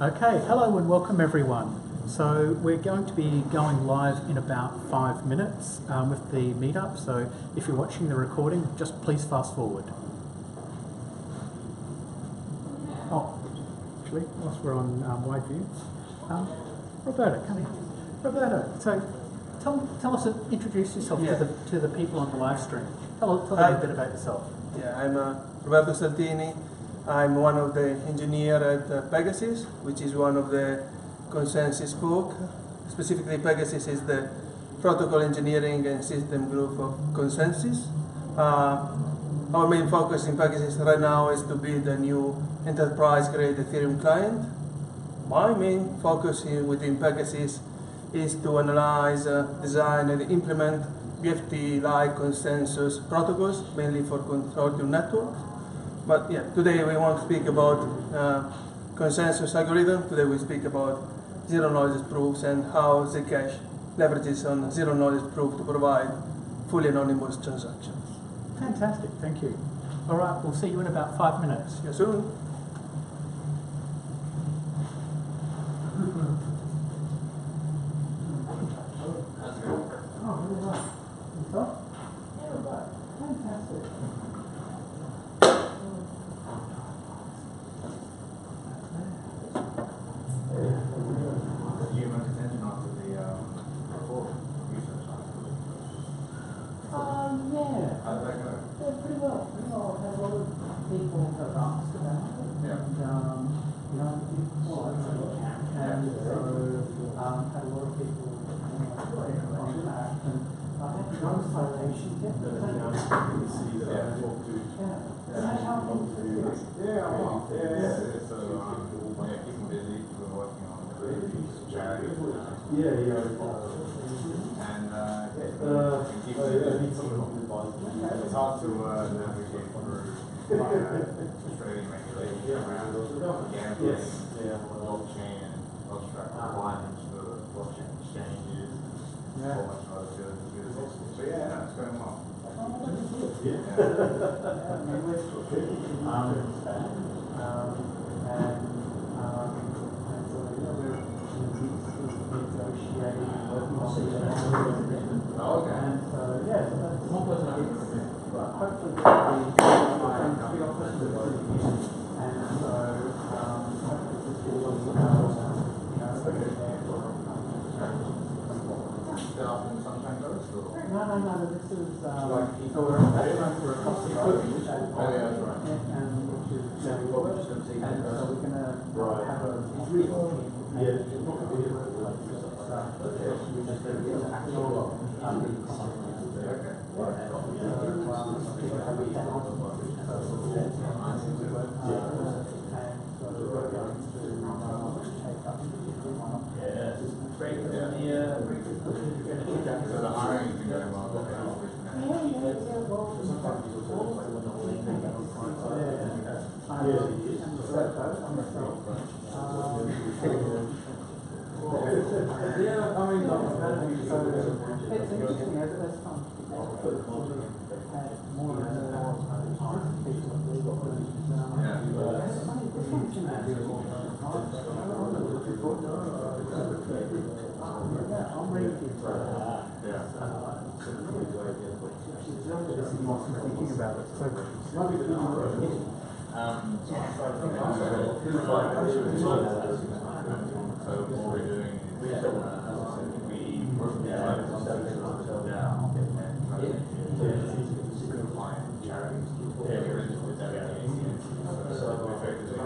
Okay, hello and welcome everyone. So we're going to be going live in about 5 minutes with the meetup. So if you're watching the recording, just please fast forward. Oh, actually, whilst we're on wide view, Roberta, come here. Roberta, so tell us, introduce yourself to the people on the live stream. Tell them a bit about yourself. Yeah, I'm Roberto Saltini. I'm one of the engineers at Pegasus, which is one of the consensus fork. Specifically, Pegasus is the protocol engineering and system group of consensus. Our main focus in Pegasus right now is to build a new enterprise-grade Ethereum client. My main focus within Pegasus is to analyze, design, and implement BFT-like consensus protocols, mainly for consortium networks. But yeah, today we want to speak about consensus algorithm. Today we speak about zero-knowledge proofs and how Zcash leverages on zero-knowledge proof to provide fully anonymous transactions. Fantastic, thank you. All right, we'll see you in about 5 minutes. See you soon. Oh, really right. You thought? Yeah, right. Fantastic. Pretty well. I've had a lot of people have asked about it, and had a lot of people contact, and I had no citations yet. It's hard to navigate through Australian regulation around gambling, blockchain, and abstract requirements for blockchain exchanges, a whole bunch of other businesses. So yeah, it's going well. No, this is, so we're for a cost of and which is very well, and so we're going to have a So the hiring has been going well. thinking about it. So, So what we're doing is we work with client charities. So effectively,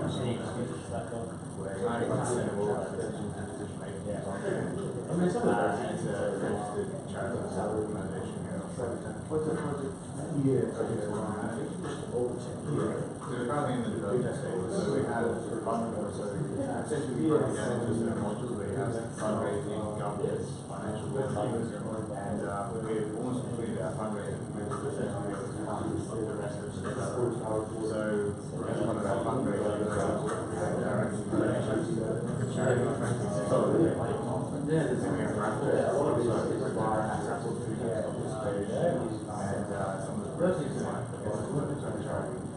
90% of all our decision making is on there. And it's a registered charitable organization here. So we're currently in the development stage. So we have essentially we broke down into certain modules where you have fundraising, governance, financial well-being, and we've almost completed our fundraising with essentially the rest of the stuff. So as part of our fundraising, we have direct donations to charity. So we have raffles, so we require raffles to get up this stage, and some of the proceeds like charity.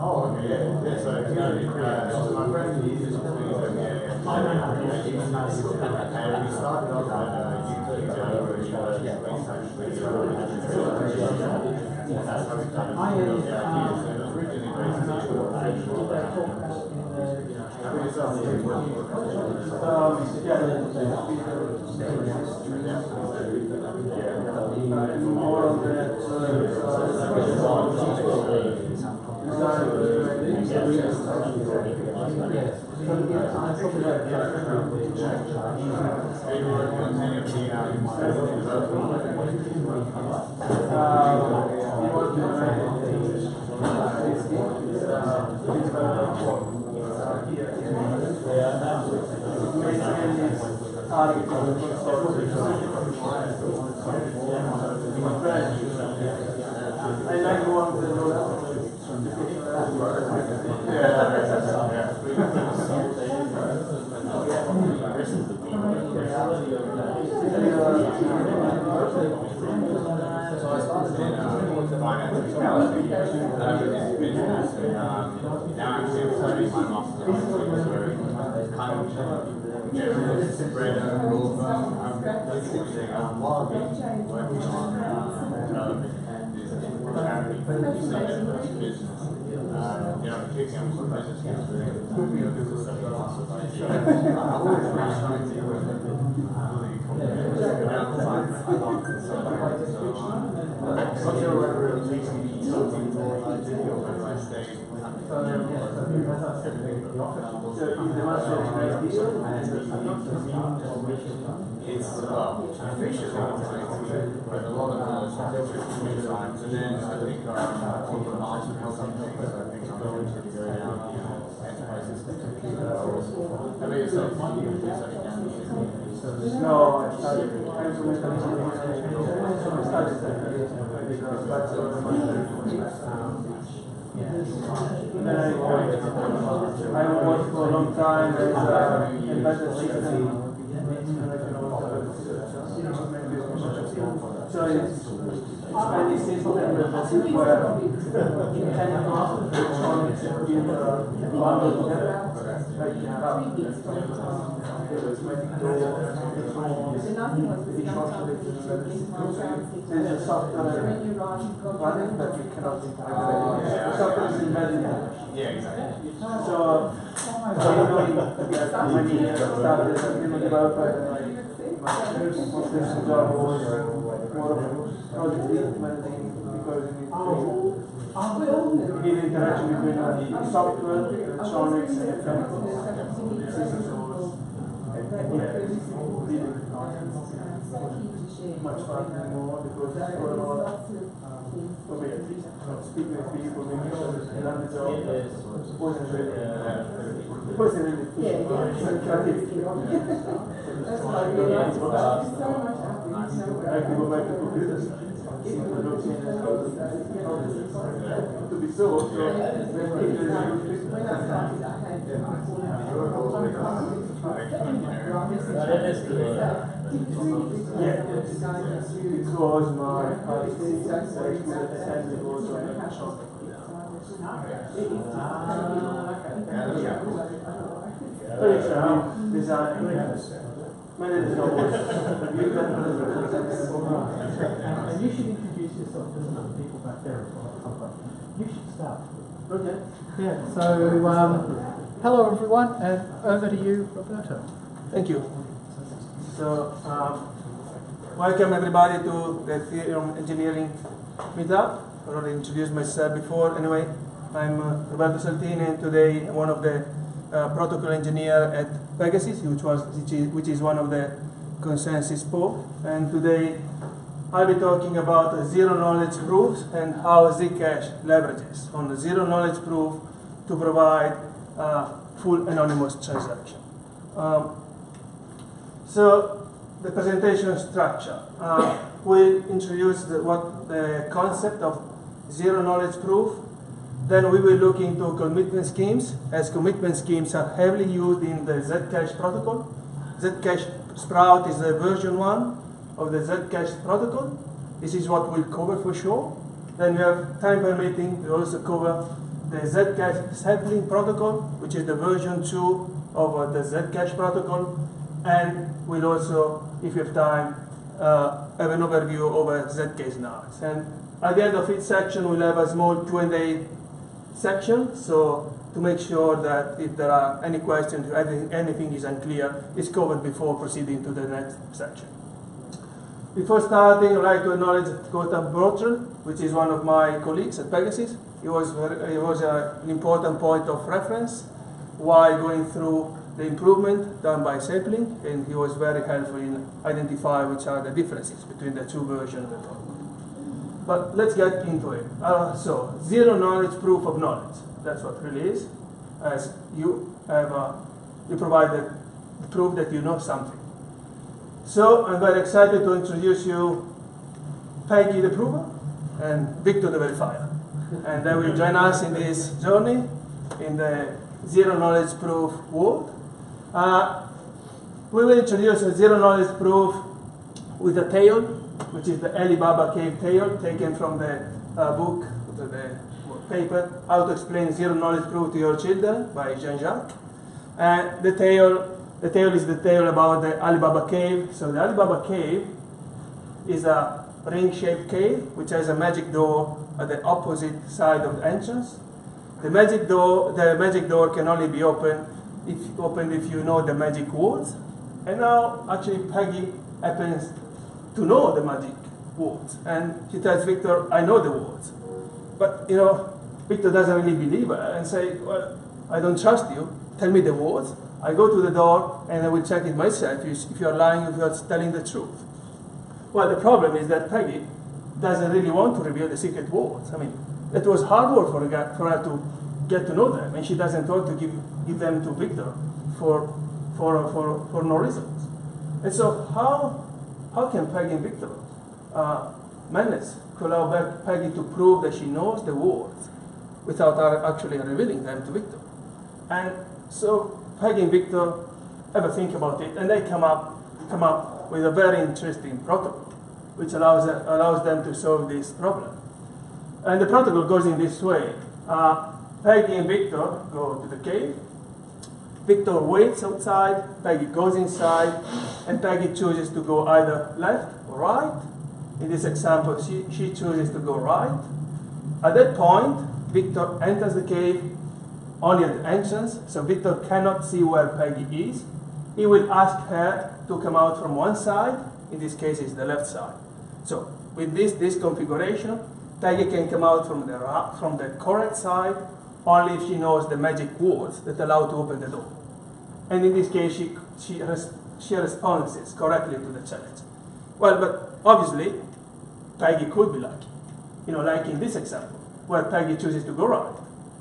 Oh, okay, yeah. So, my friend, he's just and we started off at YouTube where he was that's how we started. I worked for a long time as embedded system. So it's very simple where electronics in bundle together. There's a software running that you cannot integrate. The software is embedded. Yeah, exactly. So, when he started as a human developer, my first job was more of a project lead managing because you need interaction between software, electronics, and systems. Much fun more because it's for a lot speaking with people, making sure that they learn the job wasn't really I can go back to computers. To be so because my And you should introduce yourself to some other people back there as well. You should start. Okay. Yeah, so hello everyone, and over to you, Roberto. Thank you. So, welcome everybody to the Ethereum Engineering Meetup. I already introduced myself before. Anyway, I'm Roberto Saltini, and today I'm one of the protocol engineer at Pegasus, which is one of the consensus pool. And today I'll be talking about zero knowledge proofs and how Zcash leverages on the zero knowledge proof to provide full anonymous transaction. So the presentation structure. We introduced the concept of zero knowledge proof. Then we will look into commitment schemes, as commitment schemes are heavily used in the Zcash protocol. Zcash Sprout is the version 1 of the Zcash protocol. This is what we'll cover for sure. Then we have time permitting. We also cover the Zcash Sapling protocol, which is the version 2 of the Zcash protocol. And we'll also, if you have time, have an overview over zk-SNARks. And at the end of each section, we'll have a small Q&A section, so to make sure that if there are any questions, anything is unclear, it's covered before proceeding to the next section. Before starting, I'd like to acknowledge Gautam Brotra, which is one of my colleagues at Pegasus. He was an important point of reference while going through the improvement done by Sapling, and he was very helpful in identifying which are the differences between the two versions of the protocol. But let's get into it. So, zero knowledge proof of knowledge. That's what it really is. As you have, you provide the proof that you know something. So I'm very excited to introduce you Peggy the prover and Victor the verifier. And they will join us in this journey in the zero knowledge proof world. We will introduce a zero knowledge proof with a tale, which is the Alibaba cave tale taken from the book, the paper, How to Explain Zero Knowledge Proof to Your Children by Jean-Jacques. And the tale is the tale about the Alibaba cave. So the Alibaba cave is a ring-shaped cave which has a magic door at the opposite side of the entrance. The magic door can only be opened if you know the magic words. And now actually Peggy happens to know the magic words, and she tells Victor, I know the words. But you know, Victor doesn't really believe her and say, well, I don't trust you, tell me the words. I go to the door and I will check it myself if you're lying, if you're telling the truth. Well, the problem is that Peggy doesn't really want to reveal the secret words. I mean, it was hard work for her to get to know them, and she doesn't want to give them to Victor for no reasons. And so how can Peggy and Victor manage to allow Peggy to prove that she knows the words without her actually revealing them to Victor? And so Peggy and Victor have a think about it, and they come up with a very interesting protocol which allows them to solve this problem. And the protocol goes in this way. Peggy and Victor go to the cave. Victor waits outside, Peggy goes inside, and Peggy chooses to go either left or right. In this example, she chooses to go right. At that point, Victor enters the cave only at the entrance, so Victor cannot see where Peggy is. He will ask her to come out from one side, in this case it's the left side. So with this configuration, Peggy can come out from the correct side only if she knows the magic words that allow to open the door. And in this case, she responds correctly to the challenge. Well, but obviously, Peggy could be lucky. You know, like in this example, where Peggy chooses to go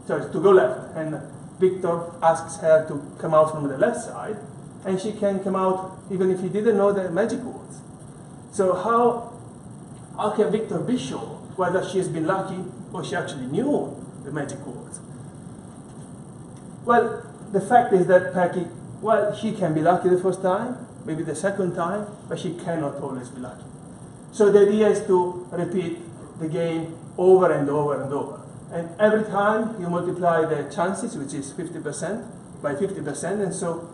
left, and Victor asks her to come out from the left side, and she can come out even if he didn't know the magic words. So how can Victor be sure whether she has been lucky or she actually knew the magic words? Well, the fact is that Peggy, she can be lucky the first time, maybe the second time, but she cannot always be lucky. So the idea is to repeat the game over and over and over. And every time you multiply the chances, which is 50%, by 50%, and so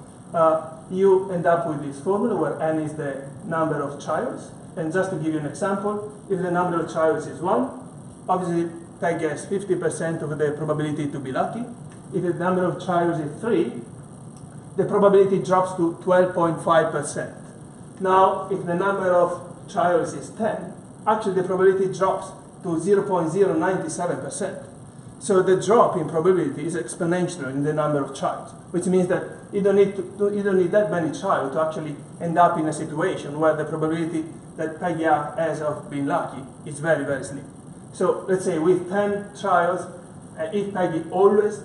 you end up with this formula where n is the number of trials. And just to give you an example, if the number of trials is 1, obviously Peggy has 50% of the probability to be lucky. If the number of trials is 3, the probability drops to 12.5%. Now, if the number of trials is 10, actually the probability drops to 0.097%. So the drop in probability is exponential in the number of trials, which means that you don't need that many trials to actually end up in a situation where the probability that Peggy has of being lucky is very, very slim. So let's say with 10 trials, if Peggy always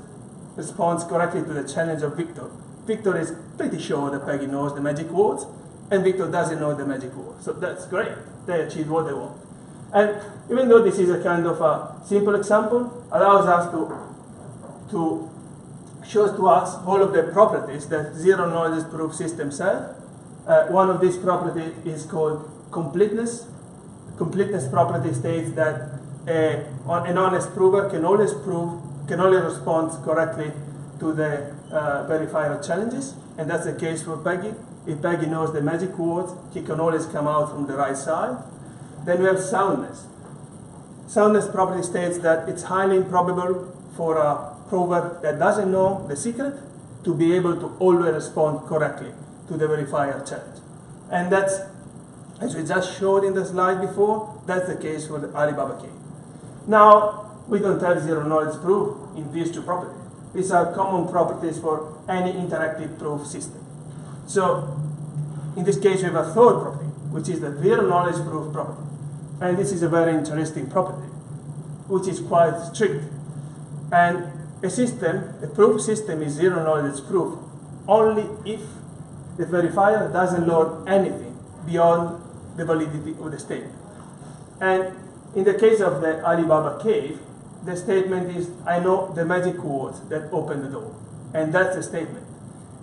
responds correctly to the challenge of Victor, Victor is pretty sure that Peggy knows the magic words, and Victor doesn't know the magic words. So that's great. They achieved what they want. And even though this is a kind of a simple example, allows us to show to us all of the properties that zero knowledge proof systems have. One of these properties is called completeness. completeness property states that an honest prover can always respond correctly to the verifier challenges, and that's the case for Peggy. If Peggy knows the magic words, he can always come out from the right side. Then we have soundness. Soundness property states that it's highly improbable for a prover that doesn't know the secret to be able to always respond correctly to the verifier challenge. And that's, as we just showed in the slide before, that's the case for the Alibaba key. Now, we don't have zero knowledge proof in these two properties. These are common properties for any interactive proof system. So, in this case, we have a third property, which is the zero knowledge proof property. And this is a very interesting property, which is quite strict. And a proof system is zero knowledge proof only if the verifier doesn't learn anything beyond the validity of the statement. And in the case of the Alibaba cave, the statement is, I know the magic words that open the door. And that's the statement.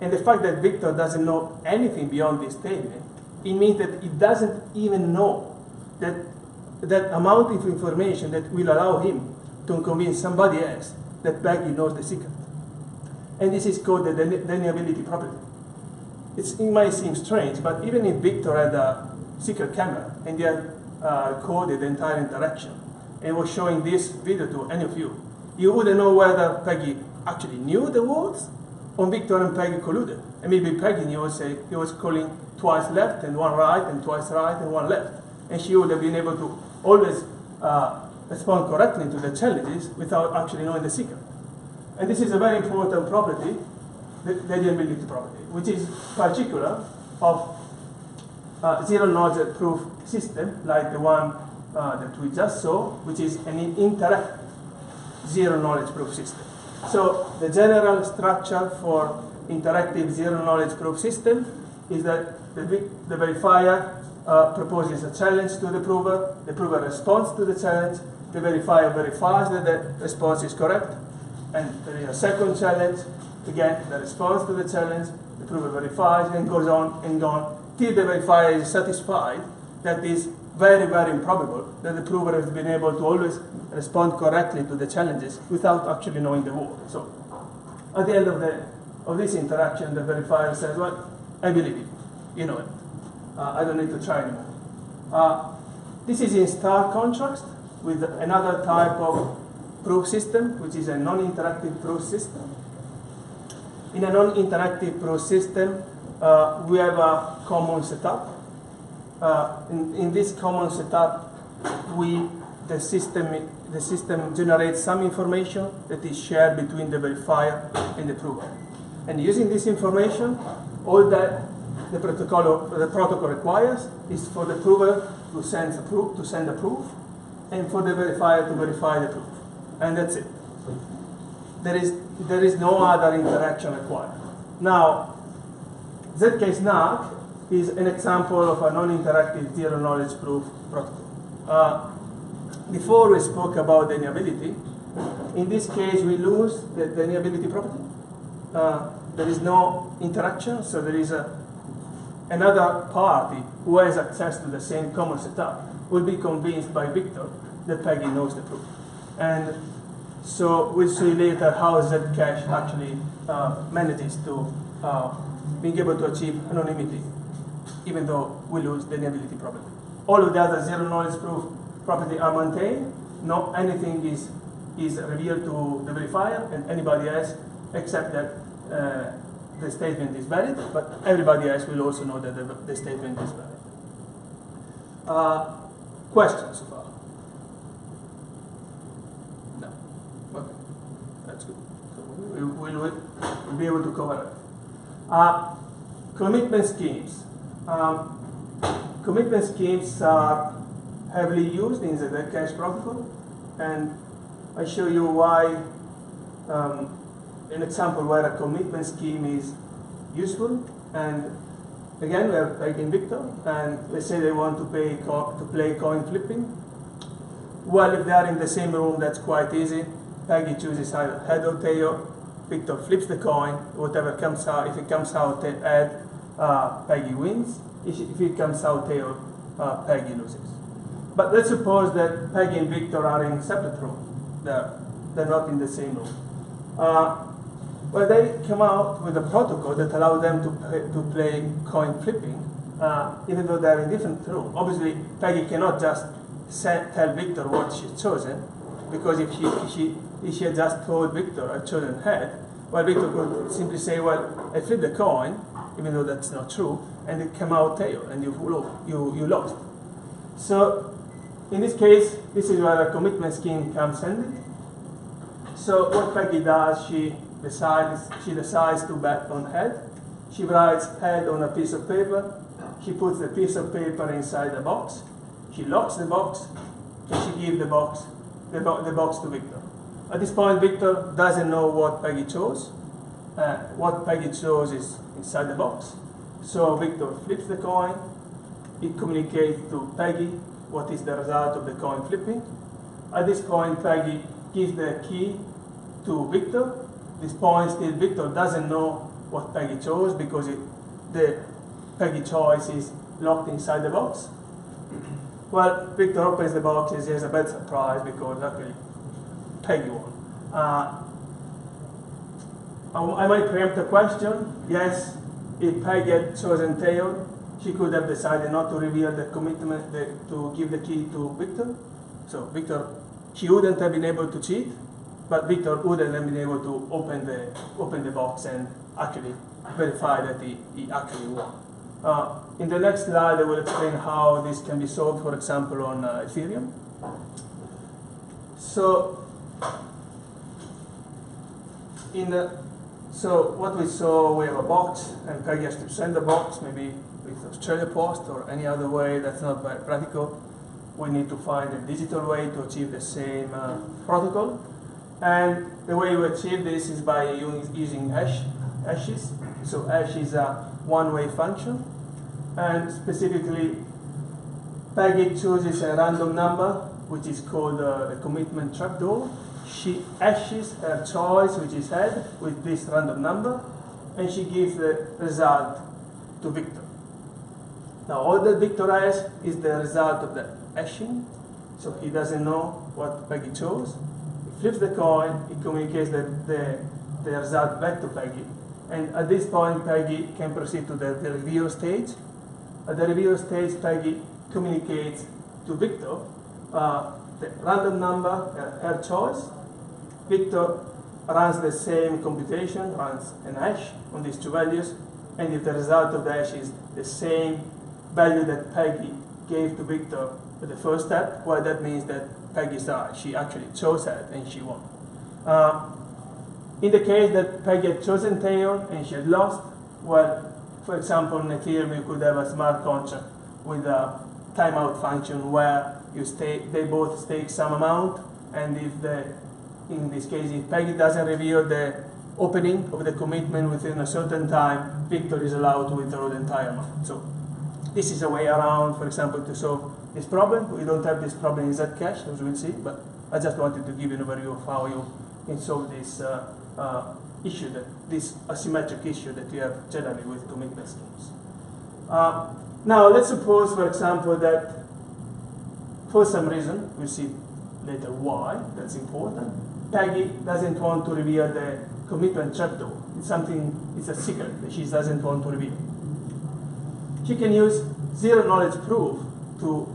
And the fact that Victor doesn't know anything beyond this statement, it means that he doesn't even know that amount of information that will allow him to convince somebody else that Peggy knows the secret. And this is called the deniability property. It might seem strange, but even if Victor had a secret camera and he had recorded the entire interaction and was showing this video to any of you, you wouldn't know whether Peggy actually knew the words or Victor and Peggy colluded. And maybe Peggy knew, say, he was calling twice left and one right and twice right and one left. And she would have been able to always respond correctly to the challenges without actually knowing the secret. And this is a very important property, the deniability property, which is particular of zero knowledge proof system like the one that we just saw, which is an interactive zero knowledge proof system. So the general structure for interactive zero knowledge proof system is that the verifier proposes a challenge to the prover responds to the challenge, the verifier verifies that the response is correct, and there is a second challenge, again, the response to the challenge, the prover verifies, and goes on and on, till the verifier is satisfied that is very, very improbable that the prover has been able to always respond correctly to the challenges without actually knowing the word. So, at the end of this interaction, the verifier says, well, I believe you, you know it. I don't need to try anymore. This is in stark contrast with another type of proof system, which is a non-interactive proof system. In a non-interactive proof system, we have a common setup. In this common setup, the system generates some information that is shared between the verifier and the prover. And using this information, all that the protocol requires is for the prover to send a proof, and for the verifier to verify the proof, and that's it. There is no other interaction required. Now, zk-SNARK is an example of a non-interactive zero knowledge proof protocol. Before we spoke about deniability, in this case we lose the deniability property. There is no interaction, so there is another party who has access to the same common setup will be convinced by Victor that Peggy knows the proof. And so we'll see later how Zcash actually manages to being able to achieve anonymity, even though we lose the deniability property. All of the other zero knowledge proof property are maintained. No, anything is revealed to the verifier and anybody else, except that the statement is valid, but everybody else will also know that the statement is valid. Questions so far? No. Okay, that's good. So we'll be able to cover it. Commitment schemes. Commitment schemes are heavily used in the Zcash protocol, and I show you why. An example where a commitment scheme is useful, and again we are taking Victor, and let's say they want to play coin flipping. Well, if they are in the same room, that's quite easy. Peggy chooses either head or tail. Victor flips the coin. Whatever comes out, if it comes out head, Peggy wins. If it comes out tail, Peggy loses. But let's suppose that Peggy and Victor are in separate rooms. They're not in the same room. Well, they come out with a protocol that allows them to play coin flipping, even though they're in different rooms. Obviously, Peggy cannot just tell Victor what she's chosen, because if she had just told Victor a chosen head, well, Victor could simply say, well, I flipped the coin, even though that's not true, and it came out tail, and you lost. So, in this case, this is where a commitment scheme comes handy. So what Peggy does, she decides to bet on head. She writes head on a piece of paper. She puts the piece of paper inside the box. She locks the box, and she gives the box to Victor. At this point, Victor doesn't know what Peggy chose. What Peggy chose is inside the box. So Victor flips the coin. It communicates to Peggy what is the result of the coin flipping. At this point, Peggy gives the key to Victor. At this point, still Victor doesn't know what Peggy chose because the Peggy choice is locked inside the box. Well, Victor opens the box and he has a bad surprise because actually Peggy won. I might preempt the question. Yes, if Peggy had chosen tail, she could have decided not to reveal the commitment to give the key to Victor. So Victor, she wouldn't have been able to cheat, but Victor wouldn't have been able to open the box and actually verify that he actually won. In the next slide, I will explain how this can be solved, for example, on Ethereum. So, so what we saw, we have a box, and Peggy has to send the box, maybe with Australia Post or any other way that's not very practical. We need to find a digital way to achieve the same protocol. And the way we achieve this is by using hashes. So hash is a one-way function. And specifically, Peggy chooses a random number, which is called the commitment trapdoor. She hashes her choice, which is head, with this random number, and she gives the result to Victor. Now, all that Victor has is the result of the hashing, so he doesn't know what Peggy chose. He flips the coin, he communicates the result back to Peggy, and at this point, Peggy can proceed to the review stage. At the review stage, Peggy communicates to Victor the random number, her choice. Victor runs the same computation, runs an hash on these two values, and if the result of the hash is the same value that Peggy gave to Victor at the first step, well, that means that Peggy's right. She actually chose that and she won. In the case that Peggy had chosen tail and she had lost, well, for example, in Ethereum, you could have a smart contract with a timeout function where they both stake some amount, and in this case, if Peggy doesn't reveal the opening of the commitment within a certain time, Victor is allowed to withdraw the entire amount. So this is a way around, for example, to solve this problem. We don't have this problem in Zcash, as we'll see, but I just wanted to give you an overview of how you can solve this issue, this asymmetric issue that you have generally with commitment schemes. Now, let's suppose, for example, that for some reason, we'll see later why that's important, Peggy doesn't want to reveal the commitment trapdoor. It's a secret that she doesn't want to reveal. She can use zero knowledge proof to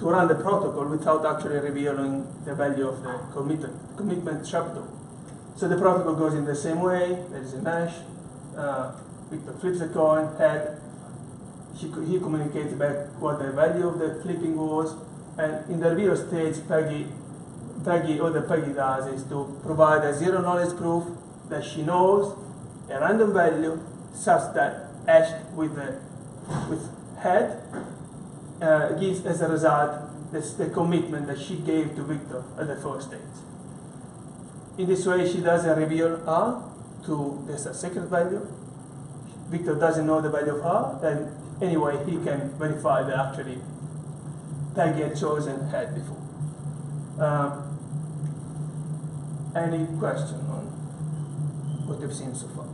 run the protocol without actually revealing the value of the commitment trapdoor. So the protocol goes in the same way. There is a hash. Victor flips the coin, head. He communicates back what the value of the flipping was. And in the reveal stage, all that Peggy does is to provide a zero knowledge proof that she knows a random value such that hashed with head gives as a result the commitment that she gave to Victor at the first stage. In this way, she doesn't reveal R to this secret value. Victor doesn't know the value of R, and anyway, he can verify that actually Peggy had chosen head before. Any question on what you've seen so far?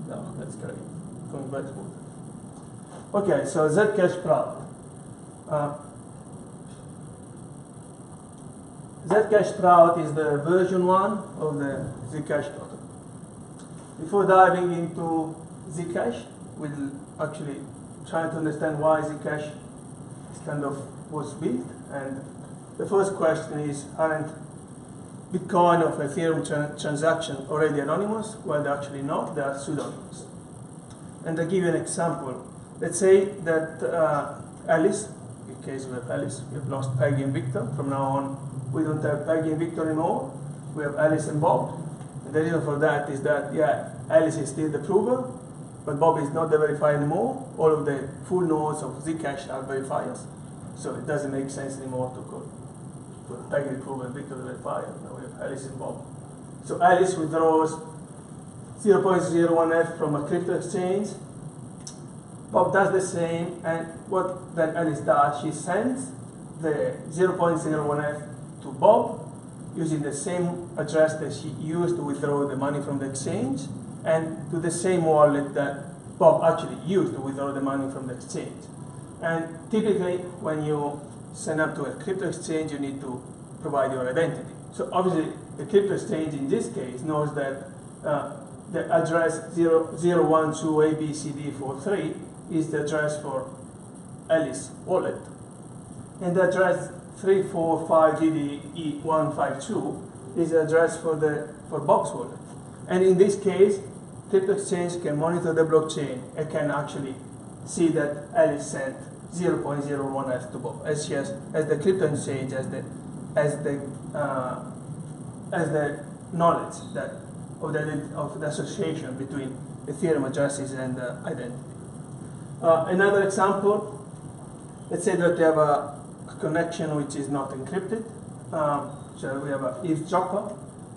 No, that's great. Going back to Okay, so zcash proud. Zcash proud is the version 1 of the Zcash protocol. Before diving into Zcash, we'll actually try to understand why Zcash was built. And the first question is, aren't Bitcoin or Ethereum transactions already anonymous? Well, they're actually not, they are pseudonymous. And I'll give you an example. Let's say that Alice, in case we have Alice, we have lost Peggy and Victor. From now on, we don't have Peggy and Victor anymore. We have Alice and Bob. And the reason for that is that, yeah, Alice is still the prover, but Bob is not the verifier anymore. All of the full nodes of Zcash are verifiers. So it doesn't make sense anymore to put Peggy the prover and Victor the verifier. Now we have Alice and Bob. So Alice withdraws 0.01F from a crypto exchange. Bob does the same, and what then Alice does, she sends the 0.01F to Bob using the same address that she used to withdraw the money from the exchange, and to the same wallet that Bob actually used to withdraw the money from the exchange. And typically, when you sign up to a crypto exchange, you need to provide your identity. So obviously, the crypto exchange in this case knows that the address 012ABCD43 is the address for Alice wallet, and the address 345DDE152 is the address for Bob's wallet. And in this case, crypto exchange can monitor the blockchain and can actually see that Alice sent 0.01F to Bob, as the crypto exchange as the knowledge of the association between Ethereum addresses and identity. Another example, let's say that we have a connection which is not encrypted. So we have an eavesdropper,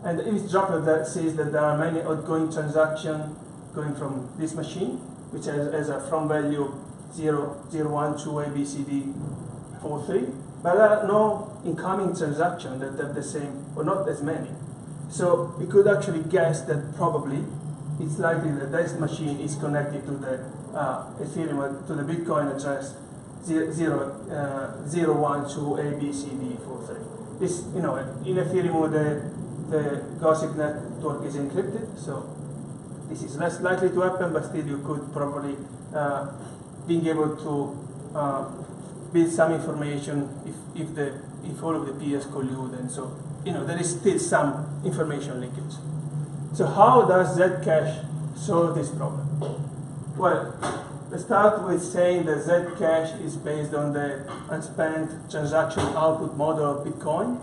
and the eavesdropper that says that there are many outgoing transactions going from this machine, which has a from value 0012ABCD43, but there are no incoming transactions that have the same, or not as many. So we could actually guess that probably it's likely that this machine is connected to the Ethereum, to the Bitcoin address 012ABCD43. This, in Ethereum, the Gaussian network is encrypted, so this is less likely to happen, but still you could probably being able to build some information if all of the peers collude, and so there is still some information linkage. So how does Zcash solve this problem? Well, let's start with saying that Zcash is based on the unspent transaction output model of Bitcoin.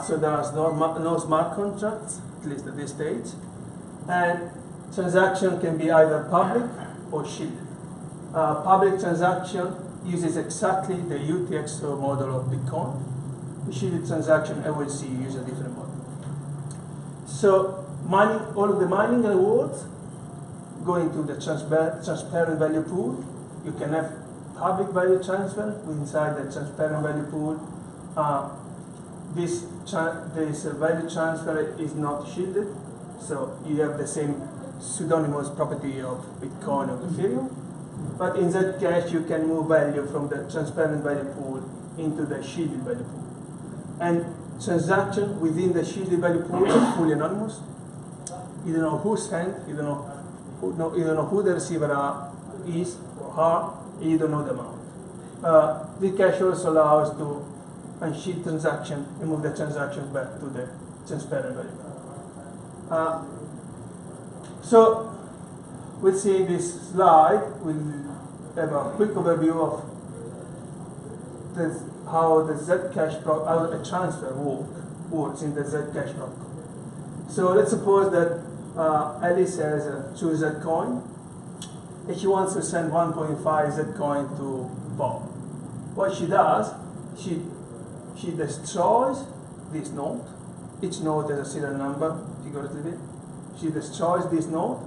So there's no smart contracts, at least at this stage. And transaction can be either public or shielded. Public transaction uses exactly the UTXO model of Bitcoin. The shielded transaction, I will see, use a different model. So all of the mining rewards go into the transparent value pool. You can have public value transfer inside the transparent value pool. This value transfer is not shielded, so you have the same pseudonymous property of Bitcoin or Ethereum. But in Zcash, you can move value from the transparent value pool into the shielded value pool. And transactions within the shielded value pool are fully anonymous. You don't know who sent, you don't know who the receiver is or are, and you don't know the amount. Zcash also allows to unshield transaction and move the transactions back to the transparent value pool. So we'll see this slide. We'll have a quick overview of how the Zcash how a transfer works in the Zcash protocol. So let's suppose that Alice has two Zcoin, and she wants to send 1.5 Zcoin to Bob. What she does, she destroys this node. Each node has a serial number, figuratively. She destroys this node.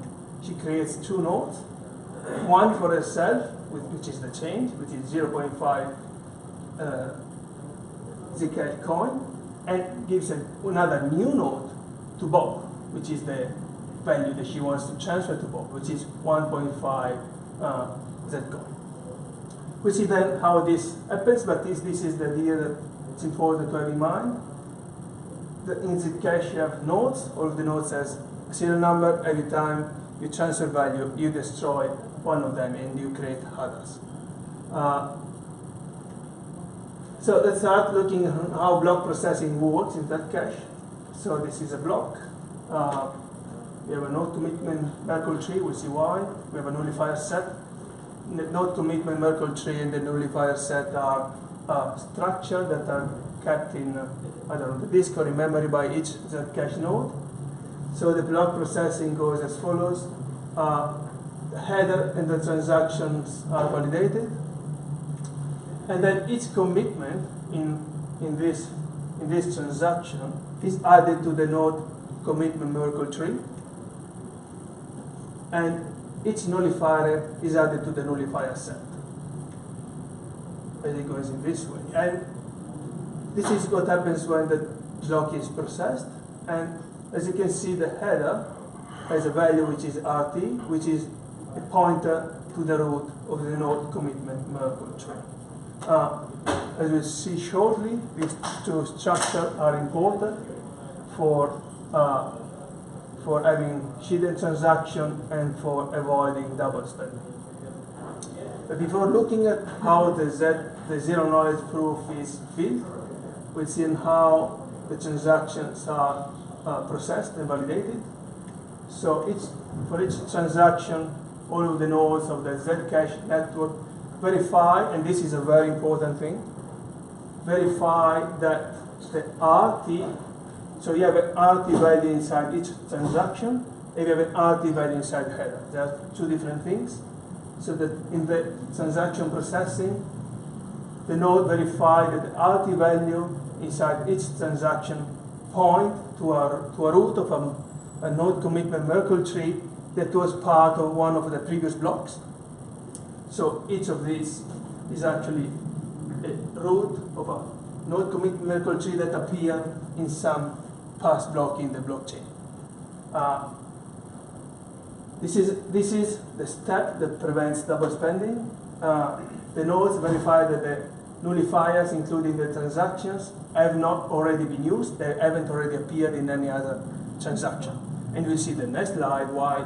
She creates two nodes, one for herself, which is the change, which is 0.5 Zcash coin, and gives another new node to Bob, which is the value that she wants to transfer to Bob, which is 1.5 Zcoin. We see then how this happens, but this is the idea that it's important to have in mind. In Zcash you have nodes. All of the nodes has a serial number. Every time you transfer value, you destroy one of them and you create others. So let's start looking at how block processing works in Zcash. So this is a block. We have a node commitment Merkle tree. We'll see why. We have a nullifier set. The node commitment Merkle tree and the nullifier set are structure that are kept in I don't know, the disk or in memory by each Zcash node. So the block processing goes as follows. The header and the transactions are validated, and then each commitment in this transaction is added to the node commitment Merkle tree, and each nullifier is added to the nullifier set. And it goes in this way. And this is what happens when the block is processed. And as you can see, the header has a value which is RT, which is a pointer to the root of the node commitment Merkle tree. As we'll see shortly, these two structures are important for having hidden transaction and for avoiding double spending. But before looking at how the zero knowledge proof is built, we'll see how the transactions are processed and validated. So for each transaction, all of the nodes of the Zcash network verify, and this is a very important thing, verify that the RT, so you have an RT value inside each transaction, and you have an RT value inside the header. There are two different things. So that in the transaction processing, the node verified that the RT value inside each transaction point to a root of a node commitment Merkle tree that was part of one of the previous blocks. So each of these is actually a root of a node commitment Merkle tree that appeared in some past block in the blockchain. This is the step that prevents double spending. The nodes verify that the nullifiers, including the transactions, have not already been used. They haven't already appeared in any other transaction. And we'll see the next slide why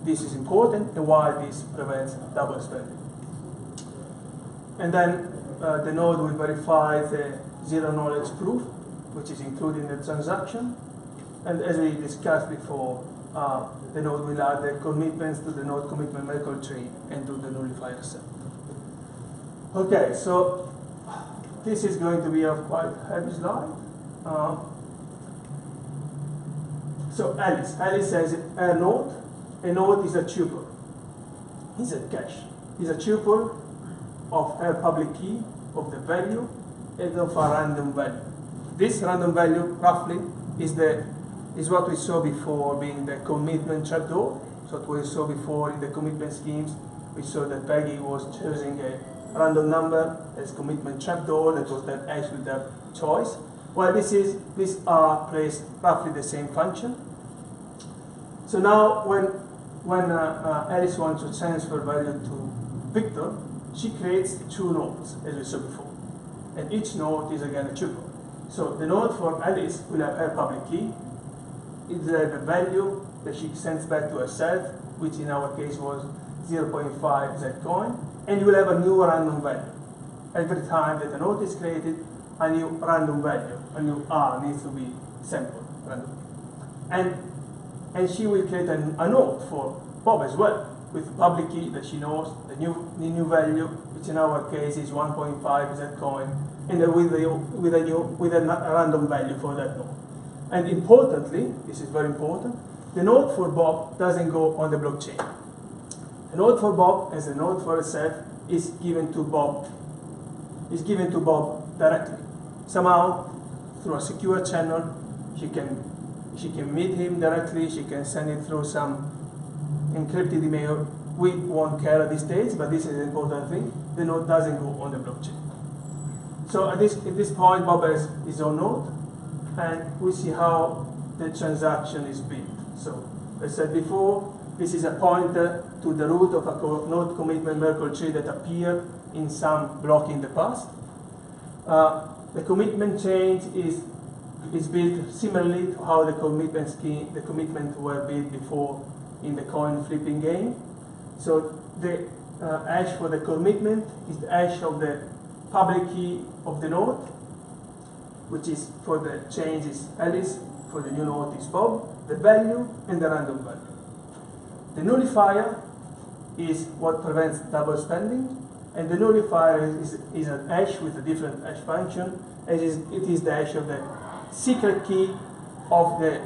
this is important and why this prevents double spending. And then the node will verify the zero knowledge proof, which is included in the transaction. And as we discussed before, the node will add the commitments to the node commitment Merkle tree and to the nullifier set. Okay, so this is going to be a quite heavy slide. So Alice says a node. A node is a tuple. It's a cache. It's a tuple of her public key, of the value, and of a random value. This random value, roughly, is what we saw before being the commitment trapdoor. So what we saw before in the commitment schemes, we saw that Peggy was choosing a random number as commitment trapdoor that was then actually their choice. Well, these are placed roughly the same function. So now when Alice wants to transfer value to Victor, she creates two nodes, as we saw before. And each node is again a tuple. So the node for Alice will have her public key. It will have a value that she sends back to herself, which in our case was 0.5 Zcoin, and you will have a new random value. Every time that a node is created, a new random value, a new R needs to be sampled randomly. And she will create a node for Bob as well, with public key that she knows, the new value, which in our case is 1.5 Zcoin, and then with a random value for that node. And importantly, this is very important, the node for Bob doesn't go on the blockchain. The node for Bob, as a node for itself, is given to Bob directly. Somehow, through a secure channel, she can meet him directly, she can send it through some encrypted email. We won't care at this stage, but this is an important thing. The node doesn't go on the blockchain. So at this point, Bob has his own node, and we see how the transaction is built. So, as I said before, This is a pointer to the root of a node commitment Merkle tree that appeared in some block in the past. The commitment change is built similarly to how the commitment were built before in the coin flipping game. So the hash for the commitment is the hash of the public key of the node, which is for the change is Alice, for the new node is Bob, the value and the random value. The nullifier is what prevents double spending, and the nullifier is an hash with a different hash function, and it is the hash of the secret key of the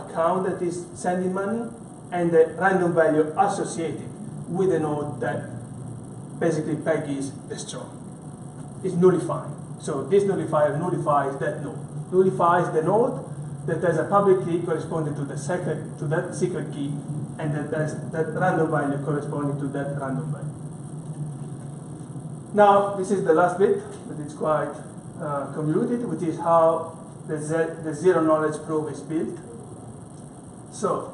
account that is sending money, and the random value associated with the node that basically Peggy is destroying. It's nullifying. So this nullifier nullifies that node. Nullifies the node that has a public key corresponding to that secret key, and that has that random value corresponding to that random value. Now, this is the last bit, but it's quite convoluted, which is how the zero knowledge proof is built. So,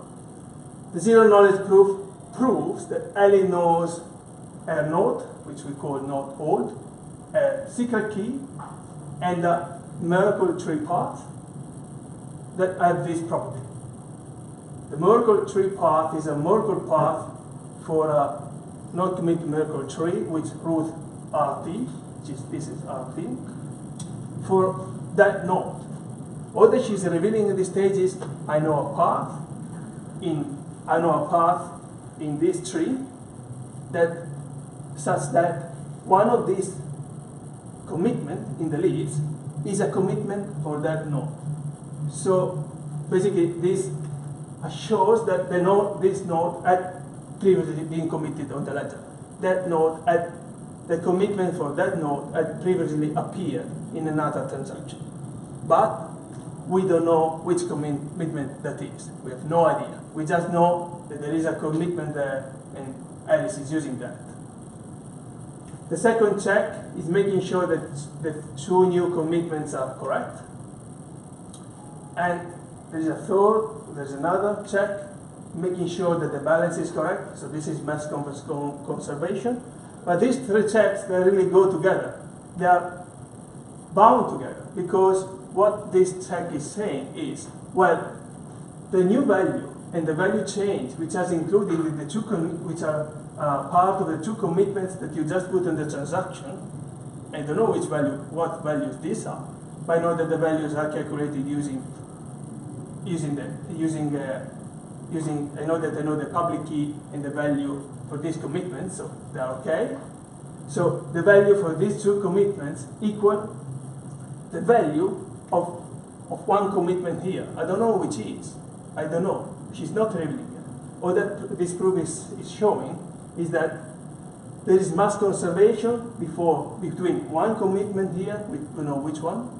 the zero knowledge proof proves that Ellie knows a node, which we call node old, a secret key, and a Merkle tree path that have this property. The Merkle tree path is a Merkle path for a node committed Merkle tree, which root RT, which is this is RT, for that node. All that she's revealing at this stage is I know a path in this tree that such that one of these commitment in the leaves is a commitment for that node. So basically this shows that this node had previously been committed on the ledger. That node had the commitment for that node had previously appeared in another transaction. But we don't know which commitment that is. We have no idea. We just know that there is a commitment there and Alice is using that. The second check is making sure that the two new commitments are correct. And there's another check, making sure that the balance is correct. So this is mass conservation. But these three checks, they really go together. They are bound together because what this check is saying is, well, the new value and the value change, which is included in the two, which are part of the two commitments that you just put in the transaction, I don't know what values these are, but I know that the values are calculated using I know the public key and the value for this commitment, so they are okay. So the value for these two commitments equal the value of one commitment here. I don't know which is. I don't know. She's not revealing it. All that this proof is showing is that there is mass conservation between one commitment here, we don't know which one,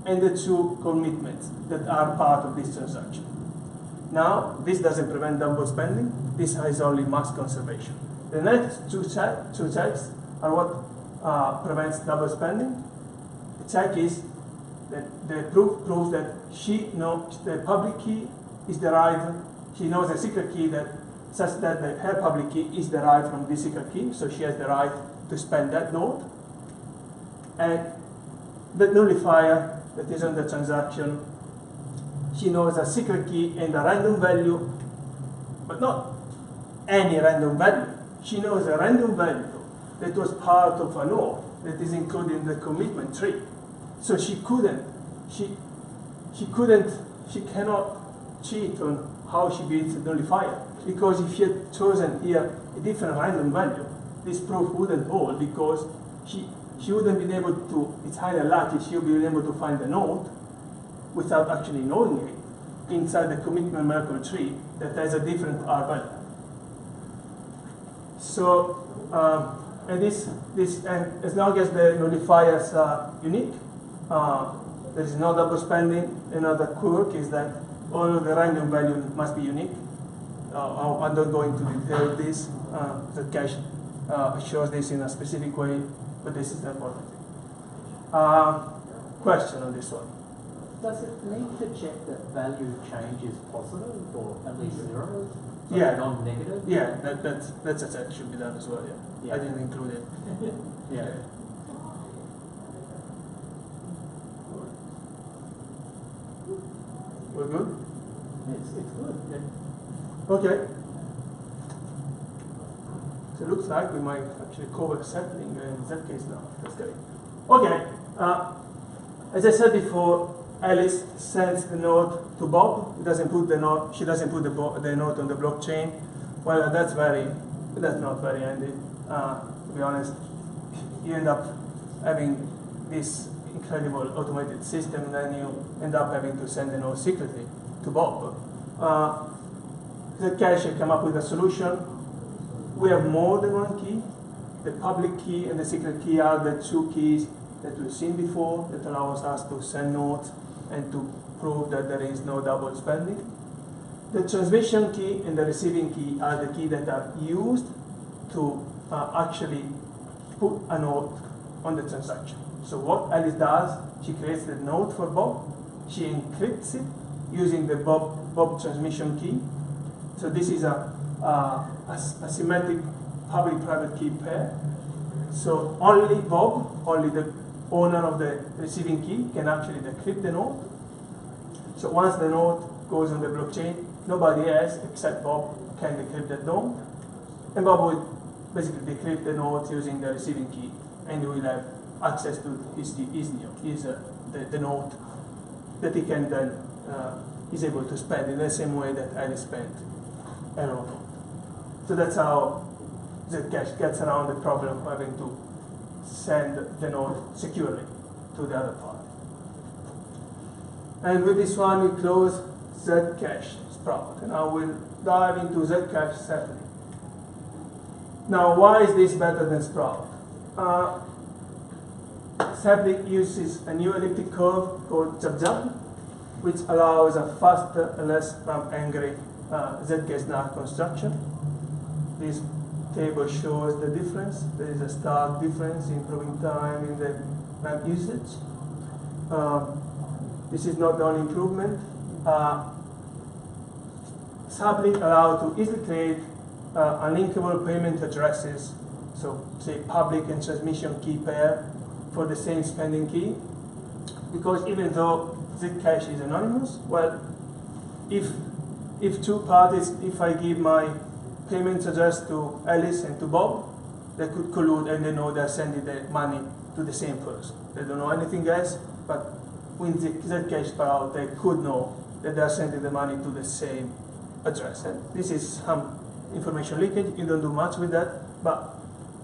and the two commitments that are part of this transaction. Now, this doesn't prevent double spending. This is only mass conservation. The next two checks are what prevents double spending. The check is that the proof proves that she knows the public key is derived. She knows the secret key that such that her public key is derived from this secret key, so she has the right to spend that node. And the nullifier that is on the transaction, she knows a secret key and a random value, but not any random value. She knows a random value that was part of a node that is included in the commitment tree. So she cannot cheat on how she builds the nullifier, because if she had chosen here a different random value, this proof wouldn't hold, because she wouldn't be able to, it's highly likely she would be able to find the node without actually knowing it inside the commitment Merkle tree that has a different R value. So, and as long as the nullifiers are unique, there is no double spending. Another quirk is that all of the random value must be unique. I'm not going to detail this. Zcash shows this in a specific way, but this is the important thing. Question on this one? Does it need to check that value change is positive or at least zero? So Yeah. non-negative? Yeah, that's a check should be done as well. Yeah, I didn't include it. Yeah. We're good. It's good. Yeah. Okay. So it looks like we might actually cover Sapling in that case now. That's great. Okay. As I said before, Alice sends the note to Bob. He doesn't put the note. She doesn't put the note on the blockchain. Well, that's not very handy. To be honest, you end up having this incredible automated system, and then you end up having to send the note secretly to Bob. Zcash came up with a solution. We have more than one key. The public key and the secret key are the two keys that we've seen before that allows us to send notes and to prove that there is no double spending. The transmission key and the receiving key are the keys that are used to actually put a note on the transaction. So what Alice does, she creates the note for Bob, she encrypts it using the Bob transmission key. So this is a symmetric public-private key pair. So only Bob, only the owner of the receiving key can actually decrypt the note. So once the note goes on the blockchain, nobody else except Bob can decrypt that note. And Bob will basically decrypt the note using the receiving key, and he will have access to the note that he can then is able to spend in the same way that Alice spent a note. So that's how Zcash gets around the problem of having to send the note securely to the other party. And with this one, we close zk Sprout, and I will dive into Zcash Sapling. Now, why is this better than Sprout? Sapling uses a new elliptic curve called zap, which allows a faster and less angry zk-SNARK construction. This table shows the difference. There is a stark difference in proving time in the RAM usage. This is not the only improvement. Sapling allows to easily create unlinkable payment addresses, so say public and transmission key pair for the same spending key. Because even though Zcash is anonymous, well, if two parties, if I give my payment address to Alice and to Bob, they could collude and they know they're sending the money to the same person. They don't know anything else, but with Zcash Sprout, they could know that they're sending the money to the same address. And this is some information leakage. You don't do much with that, but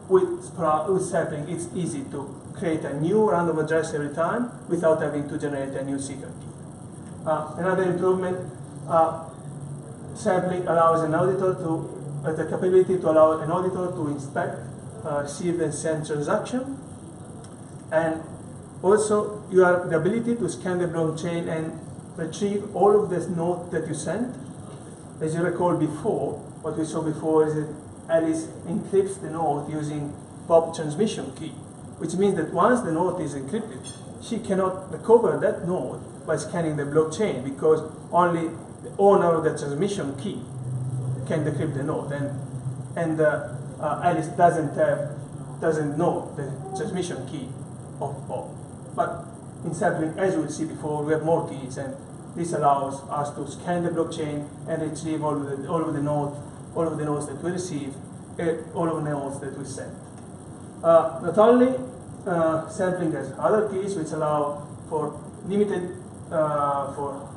with Sapling, it's easy to create a new random address every time without having to generate a new secret key. Another improvement, Sapling allows an auditor to the capability to allow an auditor to inspect received and sent transaction, and also you have the ability to scan the blockchain and retrieve all of this note that you sent. As you recall before, what we saw before is that Alice encrypts the note using Bob transmission key, which means that once the note is encrypted, she cannot recover that note by scanning the blockchain, because only the owner of the transmission key can decrypt the note, and Alice doesn't know the transmission key of Bob. But in Sapling, as we'll see before, we have more keys, and this allows us to scan the blockchain and retrieve all of the notes that we receive, all of the notes that we send. Not only Sapling has other keys which allow for limited for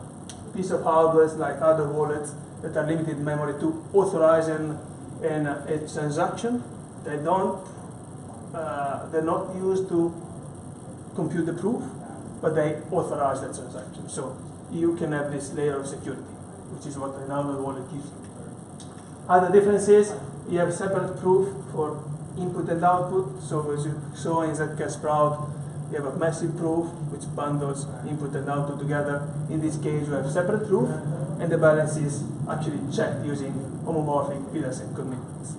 piece of hardware like other wallets that are limited memory to authorize a transaction. They're not used to compute the proof, but they authorize the transaction. So you can have this layer of security, which is what another wallet gives you. Other differences, you have separate proof for input and output. So as you saw in zk Sprout, you have a massive proof which bundles input and output together. In this case, you have separate proof, and the balance is actually checked using homomorphic pillars and commitments.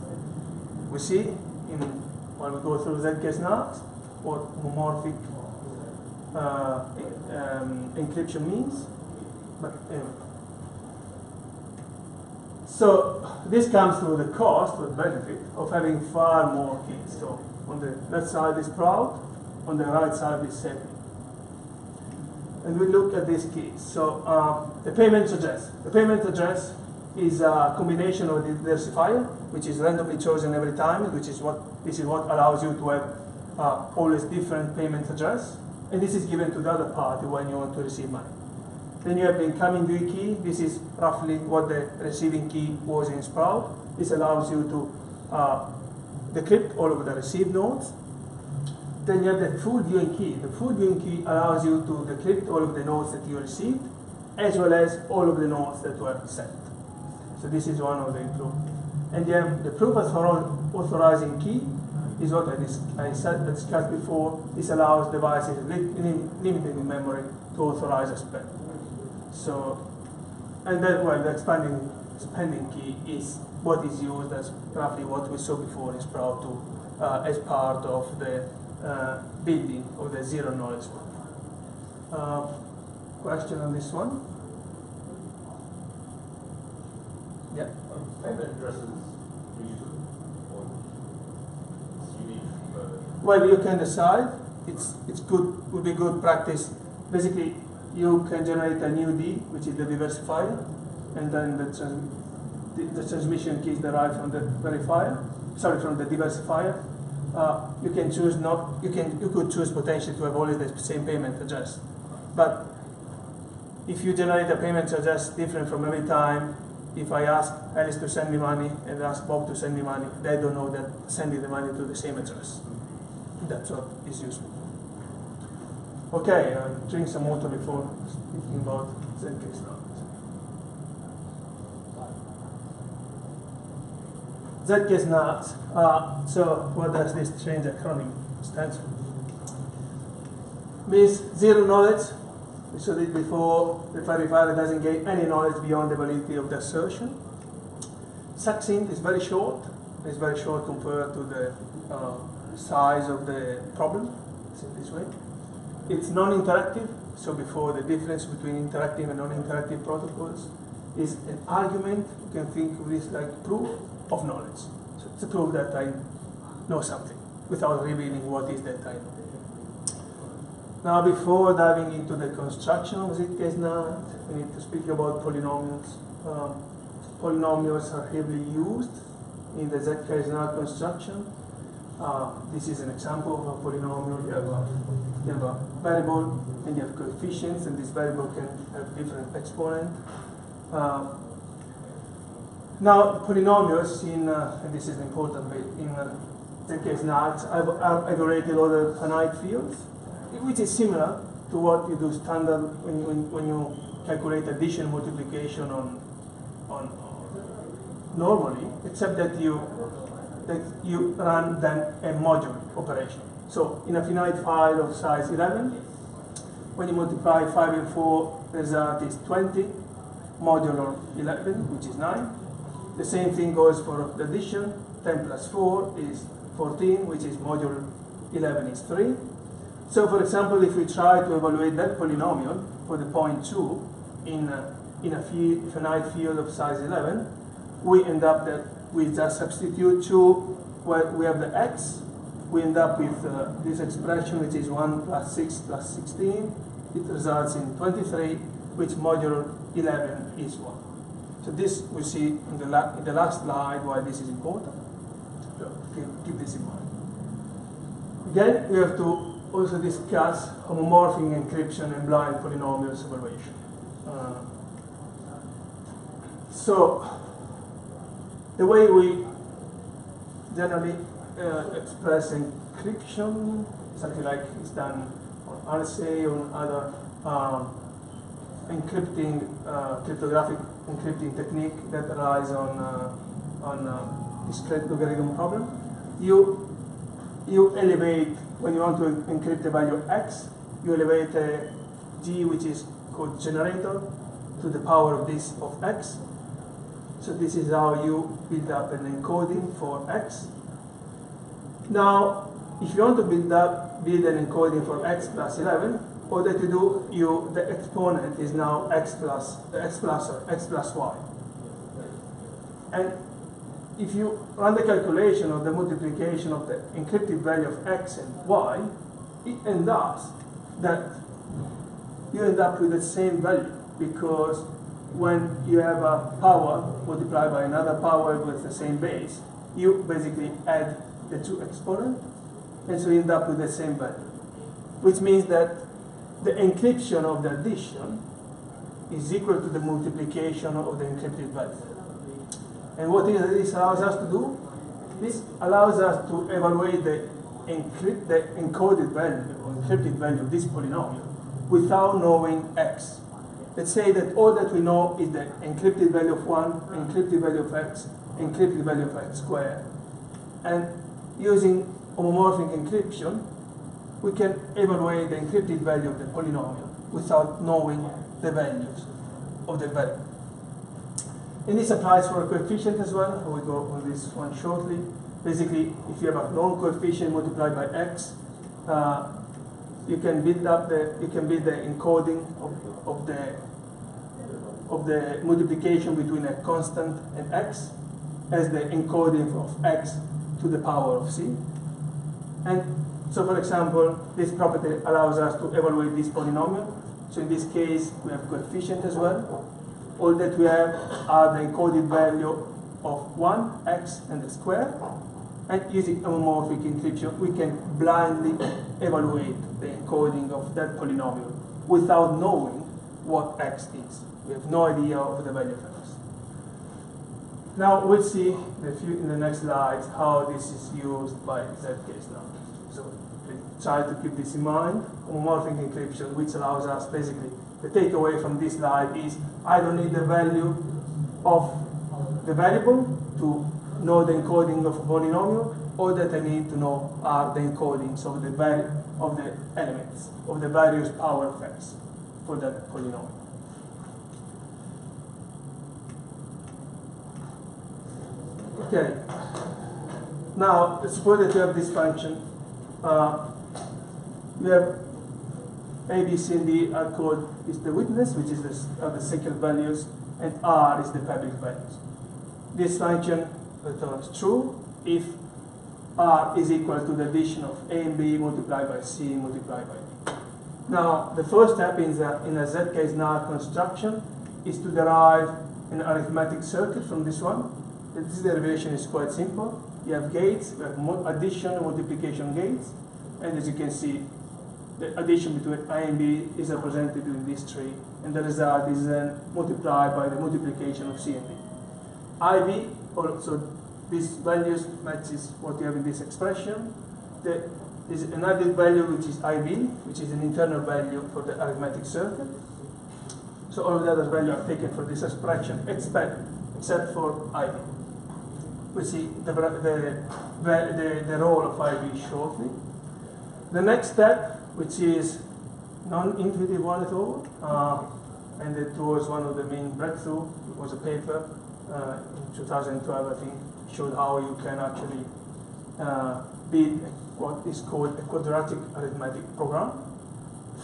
We see when we go through zk-SNARKs what homomorphic encryption means. But anyway. So this comes to the cost or benefit of having far more keys. So on the left side is proud, on the right side is Sapling. And we look at these keys. So the payment address. The payment address is a combination of the diversifier, which is randomly chosen every time, this is what allows you to have always different payment address. And this is given to the other party when you want to receive money. Then you have the incoming GUI key. This is roughly what the receiving key was in Sprout. This allows you to decrypt all of the received nodes. Then you have the full viewing key. The full viewing key allows you to decrypt all of the nodes that you received, as well as all of the nodes that were sent. So this is one of the improvements. And then the proof authorizing key is what I discussed before. This allows devices limited in memory to authorize a spend. So, and then, well, the spending key is what is used as roughly what we saw before in Sprout 2 as part of the building of the zero knowledge one. Question on this one? Yeah. Payment addresses usually or it's unique. Well, you can decide. It's good. Would be good practice. Basically, you can generate a new D, which is the diversifier, and then the transmission key is derived from the verifier. Sorry, from the diversifier. You can choose not. You could choose potentially to have always the same payment address, but if you generate a payment address different from every time, if I ask Alice to send me money and ask Bob to send me money, they don't know that sending the money to the same address. That's what is useful. Okay, drink some water before speaking about zk-SNARKs. zk-SNARKs. So what does this strange acronym stand for? Means zero knowledge. We saw it before. The verifier doesn't gain any knowledge beyond the validity of the assertion. Succinct is very short. It's very short compared to the size of the problem. It's in this way. It's non-interactive. So before, the difference between interactive and non-interactive protocols is an argument. You can think of this like proof of knowledge. So it's a proof that I know something without revealing what is that I know. Now, before diving into the construction of zk-SNARK, we need to speak about polynomials. Polynomials are heavily used in the zk-SNARK construction. This is an example of a polynomial. You have a variable and you have coefficients, and this variable can have different exponents. Now, polynomials and this is an important bit, in zk-SNARKs are evaluated over finite fields, which is similar to what you do standard when you calculate addition multiplication on normally, except that you run then a modulo operation. So in a finite file of size 11, when you multiply 5 and 4, the result is 20 modulo 11, which is 9. The same thing goes for the addition. 10 plus 4 is 14, which is modulo 11 is 3. So, for example, if we try to evaluate that polynomial for the point 2 in a finite field of size 11, we end up that we just substitute 2 where we have the x. We end up with this expression, which is 1 plus 6 plus 16. It results in 23, which modulo 11 is 1. So this we see in the last slide why this is important. So keep this in mind. Again, we have to also discuss homomorphic encryption and blind polynomials evaluation. So the way we generally express encryption, something like it's done on RSA or other cryptographic encrypting technique that relies on discrete logarithm problem. You elevate, when you want to encrypt the value x, you elevate a g, which is called generator, to the power of this of x. So this is how you build up an encoding for x. Now, if you want to build an encoding for x plus 11, all that you do, the exponent is now x plus y. And if you run the calculation of the multiplication of the encrypted value of x and y, it ends up that you end up with the same value, because when you have a power multiplied by another power with the same base, you basically add the two exponents, and so you end up with the same value. Which means that the encryption of the addition is equal to the multiplication of the encrypted value. And what this allows us to do? This allows us to evaluate the encoded value or encrypted value of this polynomial without knowing x. Let's say that all that we know is the encrypted value of 1, encrypted value of x, encrypted value of x squared. And using homomorphic encryption, we can evaluate the encrypted value of the polynomial without knowing the values of the value. And this applies for a coefficient as well. We'll go on this one shortly. Basically, if you have a long coefficient multiplied by x, you can build the encoding of the multiplication between a constant and x as the encoding of x to the power of c. And so, for example, this property allows us to evaluate this polynomial. So in this case, we have coefficient as well. All that we have are the encoded value of 1, x, and the square. And using homomorphic encryption, we can blindly evaluate the encoding of that polynomial without knowing what x is. We have no idea of the value of x. Now we'll see in the next slides how this is used by zk-SNARK. So try to keep this in mind. Homomorphic encryption, which allows us basically, the takeaway from this slide is I don't need the value of the variable to know the encoding of a polynomial. All that I need to know are the encodings of the elements of the various power of x for that polynomial. Okay. Now suppose that you have this function. You have A, B, C, and D are called is the witness, which is the secret values, and R is the public values. This function returns true if R is equal to the addition of A and B multiplied by C multiplied by D. Now, the first step in a zk-SNARK construction is to derive an arithmetic circuit from this one. This derivation is quite simple. You have gates, you have addition and multiplication gates, and as you can see, the addition between A and B is represented in this tree, and the result is then multiplied by the multiplication of C and D. IB, also these values matches what you have in this expression. There is an added value which is IB, which is an internal value for the arithmetic circuit. So all of the other values are taken for this expression except for IB. We see the role of IB shortly. The next step, which is non-intuitive one at all, and it was one of the main breakthroughs. It was a paper in 2012, I think, showed how you can actually build what is called a quadratic arithmetic program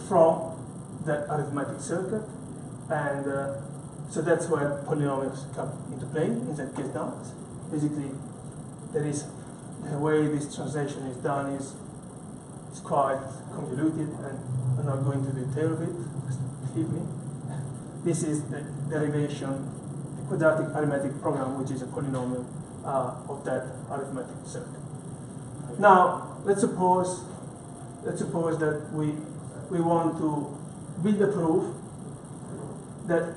from that arithmetic circuit, and so that's where polynomials come into play in that case now. Basically, there is the way this translation is done is quite convoluted, and I'm not going to detail of it. Believe me. This is the derivation, the quadratic arithmetic program, which is a polynomial of that arithmetic circuit. Now, let's suppose that we want to build a proof that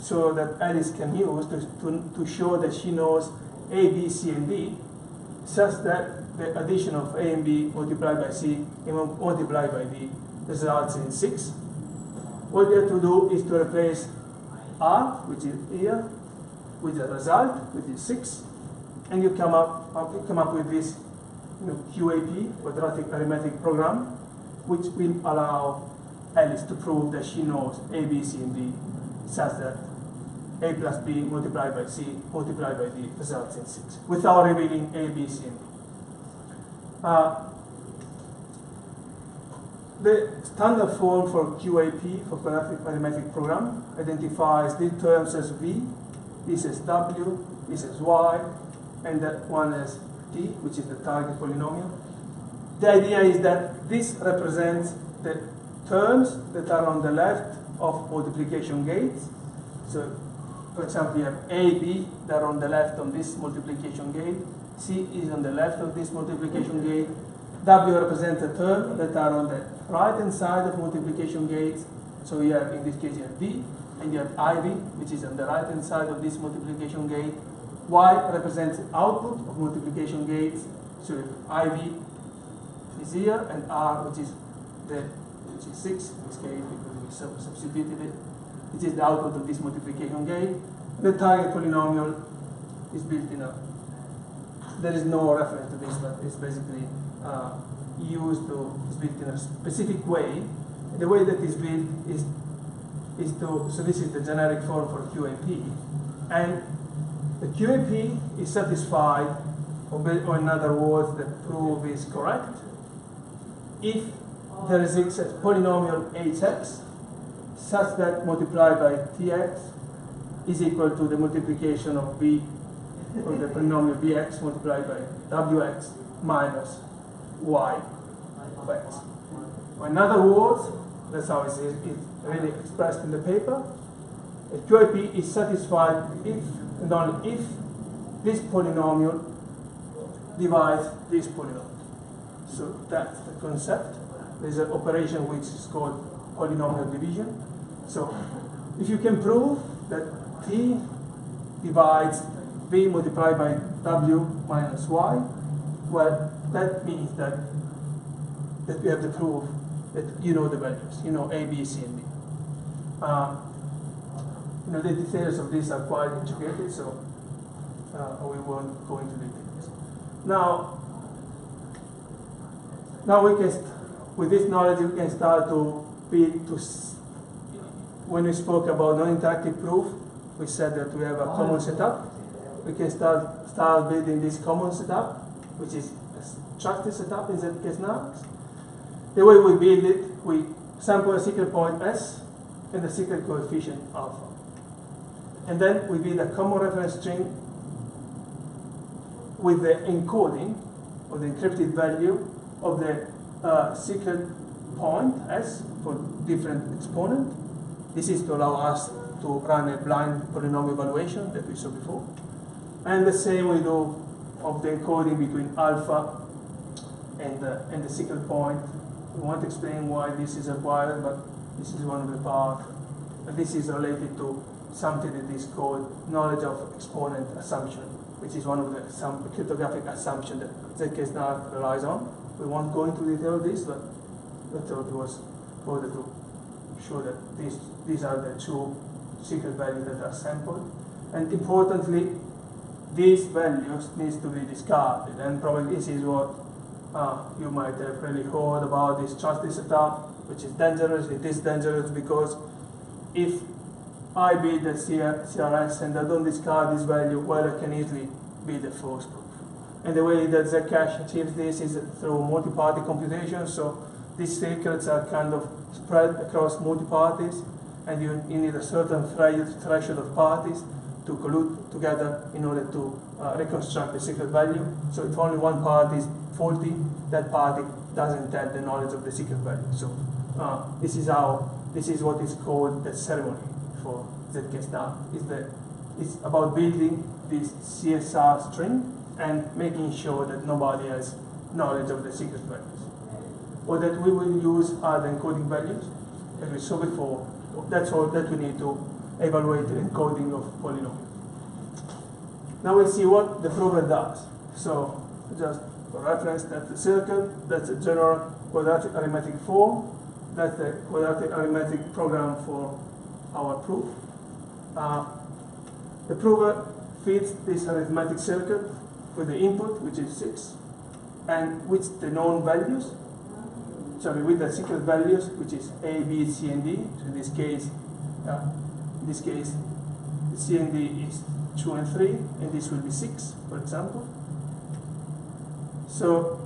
so that Alice can use to show that she knows A, B, C, and D, such that the addition of A and B multiplied by C and multiplied by D results in 6. What you have to do is to replace R, which is here, with the result, which is 6, and you come up with this QAP, quadratic arithmetic program, which will allow Alice to prove that she knows A, B, C, and D, such that A plus B multiplied by C multiplied by D results in 6, without revealing A, B, C, and D. the standard form for QAP, for quadratic arithmetic program, identifies these terms as V, this as W, this as Y, and that one as T, which is the target polynomial. The idea is that this represents the terms that are on the left of multiplication gates. So, for example, you have A, B that are on the left on this multiplication gate, C is on the left of this multiplication gate, W represents the terms that are on the right-hand side of multiplication gates. So you have, in this case, you have V, and you have IV, which is on the right-hand side of this multiplication gate. Y represents the output of multiplication gates. So IV is here, and R, which is 6 in this case, because we substituted it, which is the output of this multiplication gate. The target polynomial is built in a. There is no reference to this, but it's basically is built in a specific way. The way that is built is to, so this is the generic form for QAP, and the QAP is satisfied, or in other words, the proof is correct, if there is a polynomial hx such that multiplied by tx is equal to the multiplication of b, or the polynomial bx multiplied by wx minus y of x. Or in other words, that's how it's really expressed in the paper. A QAP is satisfied if and only if this polynomial divides this polynomial. So that's the concept. There's an operation which is called polynomial division. So if you can prove that t divides b multiplied by w minus y, well, that means that we have the proof that you know the values, you know a, b, c, and d. The details of this are quite integrated, so we won't go into details. Now we can, with this knowledge, we can start to build when we spoke about non-interactive proof, we said that we have a common setup. We can start building this common setup, which is a trusted setup in zk-SNARKs. The way we build it, we sample a secret point S and a secret coefficient alpha. And then we build a common reference string with the encoding of the encrypted value of the secret point S for different exponent. This is to allow us to run a blind polynomial evaluation that we saw before. And the same we do of the encoding between alpha and the secret point. We won't explain why this is required, but this is one of the parts. And this is related to something that is called knowledge of exponent assumption, which is one of some cryptographic assumption that zk-SNARK relies on. We won't go into detail of this, but I thought it was important to show that these are the two secret values that are sampled. And importantly, these values needs to be discarded, and probably this is what you might have really heard about this trusted setup, which is dangerous. It is dangerous because if I build a CRS and I don't discard this value, well, I can easily build a false proof. And the way that Zcash achieves this is through multi-party computation. So these secrets are kind of spread across multi-parties, and you need a certain threshold of parties to collude together in order to reconstruct the secret value. So if only one party is faulty, that party doesn't have the knowledge of the secret value. So this is what is called the ceremony for zk-SNARK. It's about building this CSR string and making sure that nobody has knowledge of the secret values. Or that we will use are the encoding values, as we saw before. That's all that we need to evaluate the encoding of polynomial. Now we'll see what the prover does. So just for reference, that's the circuit, that's a general quadratic arithmetic form, that's the quadratic arithmetic program for our proof. The prover feeds this arithmetic circuit with the input, which is 6, and with the known values, with the secret values, which is A, B, C, and D. So in this case, the C and D is 2 and 3, and this will be 6, for example. So,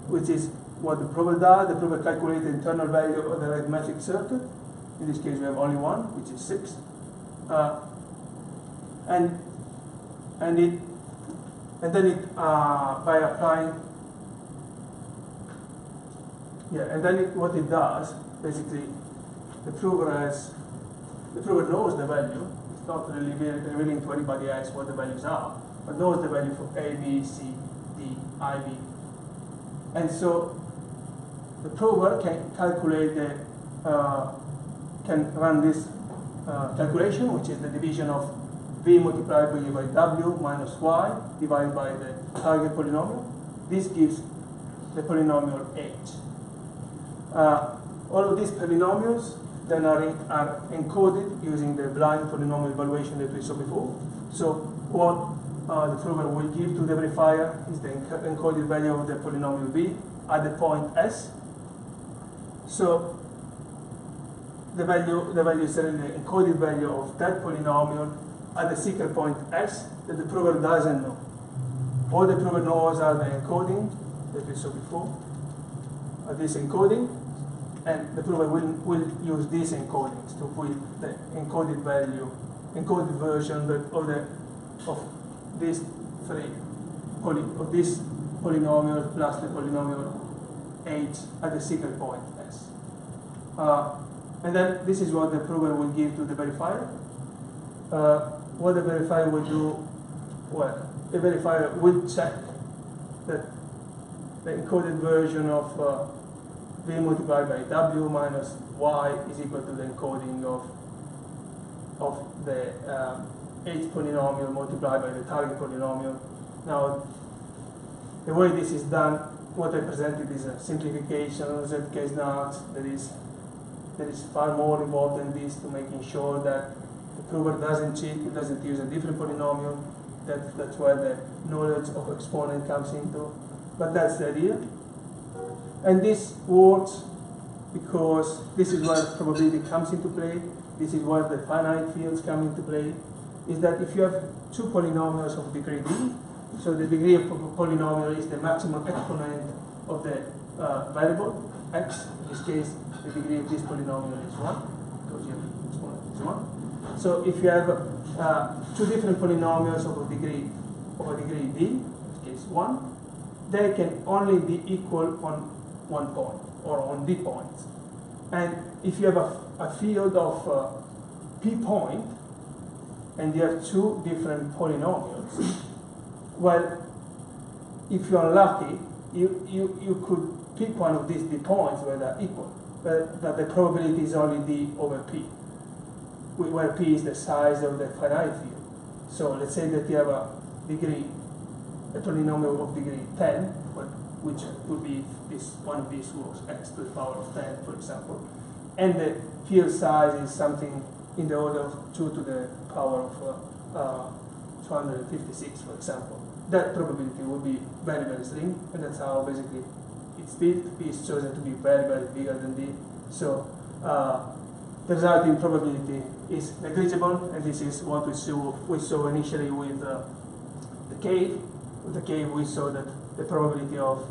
which is what the prover does. The prover calculates the internal value of the arithmetic circuit. In this case, we have only one, which is 6. And then it by applying, what it does, basically, the prover knows the value. It's not really revealing to anybody else what the values are, but knows the value for A, B, C, D, I, B. And so the prover can calculate can run this calculation, which is the division of V multiplied by W minus Y divided by the target polynomial. This gives the polynomial H. All of these polynomials then are encoded using the blind polynomial evaluation that we saw before. So what the prover will give to the verifier is the encoded value of the polynomial V at the point S. So the value is the encoded value of that polynomial at the secret point S that the prover doesn't know. All the prover knows are the encoding that we saw before, this encoding, and the prover will use these encodings to put the encoded value, encoded version of these of this polynomial plus the polynomial H at the secret point S. And then this is what the prover will give to the verifier. What the verifier will do, well, the verifier will check that the encoded version of V multiplied by W minus Y is equal to the encoding of the H polynomial multiplied by the target polynomial. Now, the way this is done, what I presented is a simplification of zk-SNARks. There is far more involved than this to making sure that the prover doesn't cheat, it doesn't use a different polynomial. That's where the knowledge of exponent comes into. But that's the idea. And this works because this is where probability comes into play. This is where the finite fields come into play. Is that if you have two polynomials of degree D, so the degree of a polynomial is the maximum exponent of the variable x. In this case, the degree of this polynomial is 1, because your exponent is 1. So if you have two different polynomials of a degree D, in this case 1, they can only be equal on one point, or on D points. And if you have a field of P point, and you have two different polynomials, well, if you're unlucky, you could pick one of these D points where they're equal, but the probability is only D over P, where P is the size of the finite field. So let's say that you have a polynomial of degree 10, which would be one of these was x to the power of 10, for example, and the field size is something in the order of 2 to the power of 256, for example. That probability would be very, very slim, and that's how basically it's built. P is chosen to be very, very bigger than D. So the resulting probability is negligible, and this is what we saw initially with the cave. With the cave, we saw that the probability of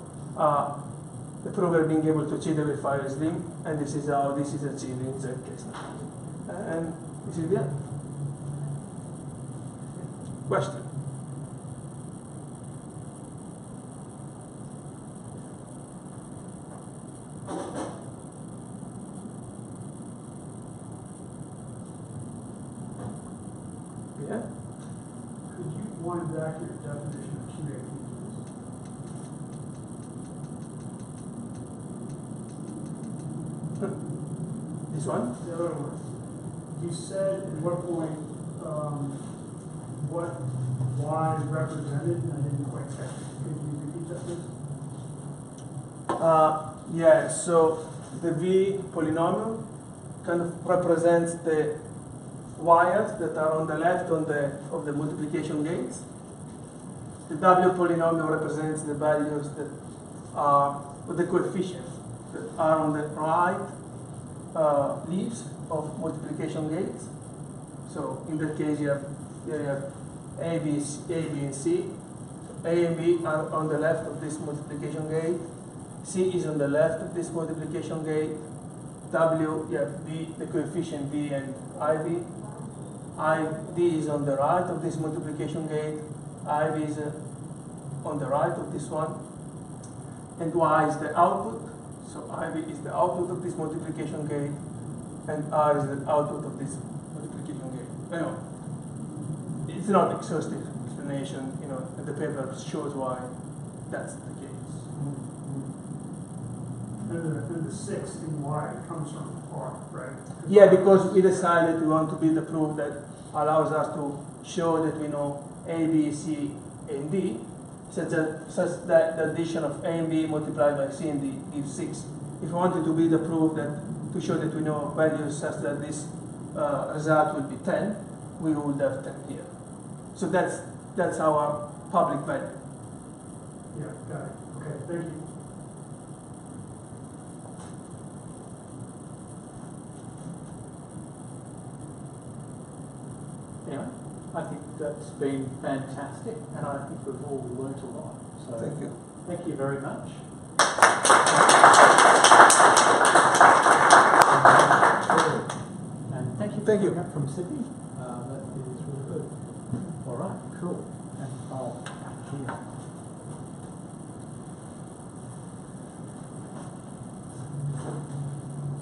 the prover being able to cheat the verifier is slim, and this is how this is achieved in zk-SNARK. And this is the end. Question? Yeah? Could you wind back your definition of QA? This one? The other one. You said at what point what Y is represented, and I didn't quite catch it. Could you repeat that, please? Yeah, so the V polynomial kind of represents the wires that are on the left of the multiplication gates. The W polynomial represents the values that are, or the coefficients that are on the right leaves of multiplication gates. So in that case, you have A, B, and C. So A and B are on the left of this multiplication gate, C is on the left of this multiplication gate. W, you have B, the coefficient B and IB. D is on the right of this multiplication gate. IB is on the right of this one. And Y is the output. So IB is the output of this multiplication gate. And R is the output of this multiplication gate. Anyway, it's not exhaustive explanation, and the paper shows why that's the case. Then the 6 in Y comes from R, right? Yeah, because we decided we want to build a proof that allows us to show that we know A, B, C, and D, such that the addition of A and B multiplied by C and D gives 6. If we wanted to build a proof to show that we know values such that this result will be 10, we would have 10 here. So that's our public value. Yeah, got it. Okay, thank you. Anyway, I think that's been fantastic, and I think we've all learnt a lot. So Thank you. Thank you very much. And thank you for coming up from Sydney. That is really good. All right, cool. And I'll here.